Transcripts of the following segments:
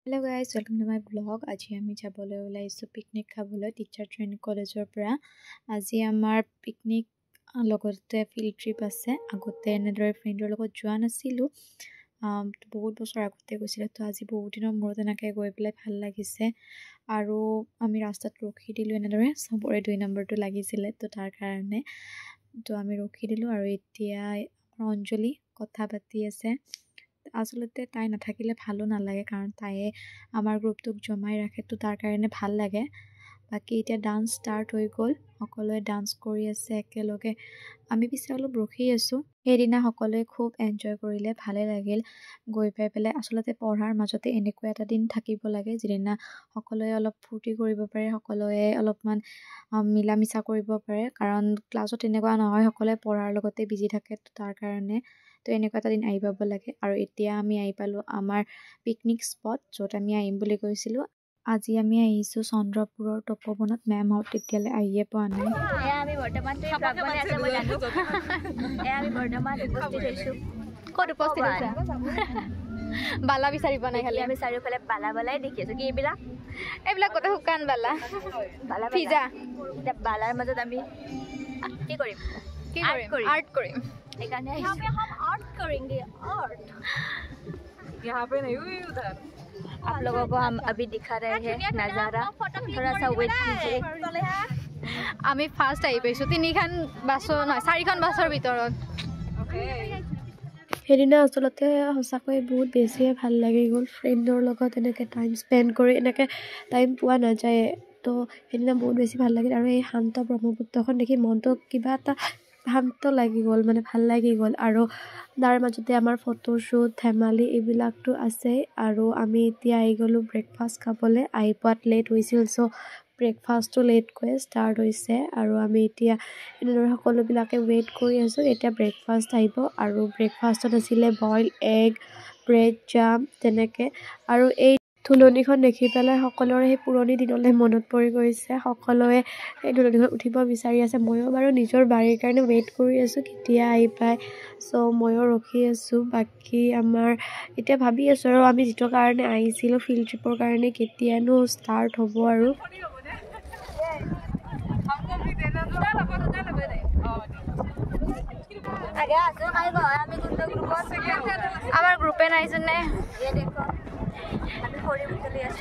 Hello guys, welcome to my vlog. আজি আমি যাবলৈ ওলাইছো পিকনিক খাবলৈ টিচাৰ ট্ৰেইনিং কলেজৰ পৰা। আজি আমাৰ পিকনিক লগতে ফিল্ড ট্ৰিপ আছে। আগতে এনেদৰে ফ্ৰেণ্ডৰ লগত যোৱা নাছিলো, বহুত বছৰ আগতে গৈছিলো। তো আজি বহুত দিনৰ মূৰত এনেকৈ গৈ পেলাই ভাল লাগিছে। আৰু আমি ৰাস্তাত ৰখি দিলোঁ, এনেদৰে চবৰে 2 নম্বৰটো লাগিছিলে, তো তাৰ কাৰণে তো আমি ৰখি দিলোঁ। আৰু এতিয়া অঞ্জলি কথা পাতি আছে। আচলতে তাই নাথাকিলে ভালো নালাগে, কাৰণ তাইয়ে আমাৰ গ্ৰুপটোক জমাই ৰাখে, তো তাৰ কাৰণে ভাল লাগে। বাকী এতিয়া ডান্স ষ্টাৰ্ট হৈ গ'ল, সকলোৱে ডান্স কৰি আছে একেলগে। আমি পিছে অলপ ৰখি আছোঁ। সেইদিনা সকলোৱে খুব এনজয় কৰিলে, ভালে লাগিল গৈ পাই পেলাই। আচলতে পঢ়াৰ মাজতে এনেকুৱা এটা দিন থাকিব লাগে যিদিনা সকলোৱে অলপ ফূৰ্তি কৰিব পাৰে, সকলোৱে অলপমান মিলা মিছা কৰিব পাৰে। কাৰণ ক্লাছত এনেকুৱা নহয়, সকলোৱে পঢ়াৰ লগতে বিজি থাকে, তো তাৰ কাৰণে তো এনেকুৱা এটা দিন আহি পাব লাগে। আৰু এতিয়া আমি আহি পালোঁ আমাৰ পিকনিক স্পট, য'ত আমি আহিম বুলি কৈছিলোঁ। আজি আমি আহিছোঁ চন্দ্ৰপুৰৰ তপোবনত। মেমহঁত তেতিয়ালৈ আহিয়ে পোৱা নাই। আমি বৰ্তমান ক'ত উপস্থিত হৈছা? বালা বিচাৰি পোৱা নাই, খালি আমি চাৰিওফালে বালা বালাই দেখি আছোঁ। কি এইবিলাক কথা শুকান বালা ভিজা। এতিয়া বালাৰ মাজত আমি কি কৰিম? आर्ट करें। यहाँ पे हम आर्ट करेंगे। आर्ट यहाँ पे नहीं हुई उधर। आप लोगों को हम अभी दिखा रहे हैं नज़ारा, थोड़ा सा वेट कीजिए। আমি ফাৰ্ষ্ট আহি পাইছোঁ 3খন বাছৰ নহয় 4খন বাছৰ ভিতৰত। সেইদিনা আচলতে সঁচাকৈ বহুত বেছিয়ে ভাল লাগি গ'ল। ফ্ৰেণ্ডৰ লগত এনেকৈ টাইম স্পেণ্ড কৰি এনেকৈ টাইম পোৱা নাযায়, তো সেইদিনা বহুত বেছি ভাল লাগিল। আৰু এই শান্ত ব্ৰহ্মপুত্ৰখন দেখি মনটো কিবা এটা শান্ত লাগি গ'ল, মানে ভাল লাগি গ'ল। আৰু তাৰ মাজতে আমাৰ ফটোশ্বুট ধেমালি এইবিলাকতো আছেই। আৰু আমি এতিয়া আহি গ'লোঁ ব্ৰেকফাষ্ট খাবলৈ। আহি পোৱাত লেট হৈছিল, চ' ব্ৰেকফাষ্টটো লেটকৈ ষ্টাৰ্ট হৈছে। আৰু আমি এতিয়া এনেদৰে সকলোবিলাকে ৱেইট কৰি আছোঁ, এতিয়া ব্ৰেকফাষ্ট আহিব। আৰু ব্ৰেকফাষ্টত আছিলে বইল এগ, ব্ৰেড জাম তেনেকৈ। আৰু এই ধুলনিখন দেখি পেলাই সকলোৰে সেই পুৰণি দিনলৈ মনত পৰি গৈছে। সকলোৱে সেই ধুলনিখন উঠিব বিচাৰি আছে। ময়ো বাৰু নিজৰ বাৰীৰ কাৰণে ৱেইট কৰি আছোঁ, কেতিয়া আহি পায়। চ' ময়ো ৰখি আছোঁ। বাকী আমাৰ এতিয়া ভাবি আছোঁ আৰু আমি যিটো কাৰণে আহিছিলোঁ ফিল্ড ট্ৰিপৰ কাৰণে, কেতিয়ানো ষ্টাৰ্ট হ'ব। আৰু আমাৰ গ্ৰুপে নাই যোনে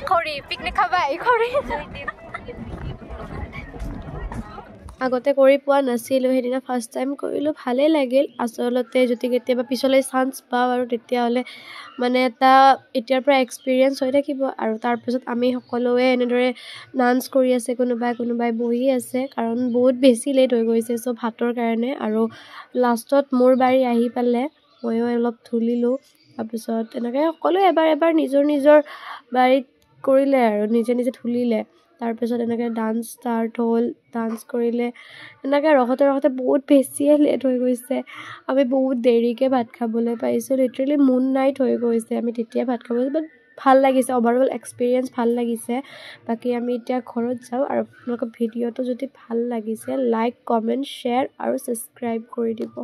খৰি পিকনিক খাবা খৰি আগতে কৰি পোৱা নাছিলোঁ, সেইদিনা ফাৰ্ষ্ট টাইম কৰিলোঁ, ভালেই লাগিল। আচলতে যদি কেতিয়াবা পিছলৈ চান্স পাওঁ আৰু তেতিয়াহ'লে মানে এটা এতিয়াৰ পৰা এক্সপিৰিয়েঞ্চ হৈ থাকিব। আৰু তাৰপিছত আমি সকলোৱে এনেদৰে ডান্স কৰি আছে, কোনোবাই বহি আছে, কাৰণ বহুত বেছি লেট হৈ গৈছে চ' ভাতৰ কাৰণে। আৰু লাষ্টত মোৰ বাৰী আহি পালে, ময়ো অলপ ধুলিলোঁ। তাৰপিছত এনেকৈ সকলোৱে এবাৰ নিজৰ বাৰীত কৰিলে আৰু নিজে ধুলিলে। তাৰপিছত এনেকৈ ডান্স ষ্টাৰ্ট হ'ল, ডান্স কৰিলে। এনেকৈ ৰখোতে বহুত বেছিয়ে লেট হৈ গৈছে। আমি বহুত দেৰিকৈ ভাত খাবলৈ পাইছোঁ, লিটাৰেলি মুন নাইট হৈ গৈছে আমি তেতিয়া ভাত খাব। বাট ভাল লাগিছে, অভাৰঅল এক্সপিৰিয়েঞ্চ ভাল লাগিছে। বাকী আমি এতিয়া ঘৰত যাওঁ। আৰু আপোনালোকৰ ভিডিঅ'টো যদি ভাল লাগিছে লাইক, কমেণ্ট, শ্বেয়াৰ আৰু ছাবস্ক্ৰাইব কৰি দিব।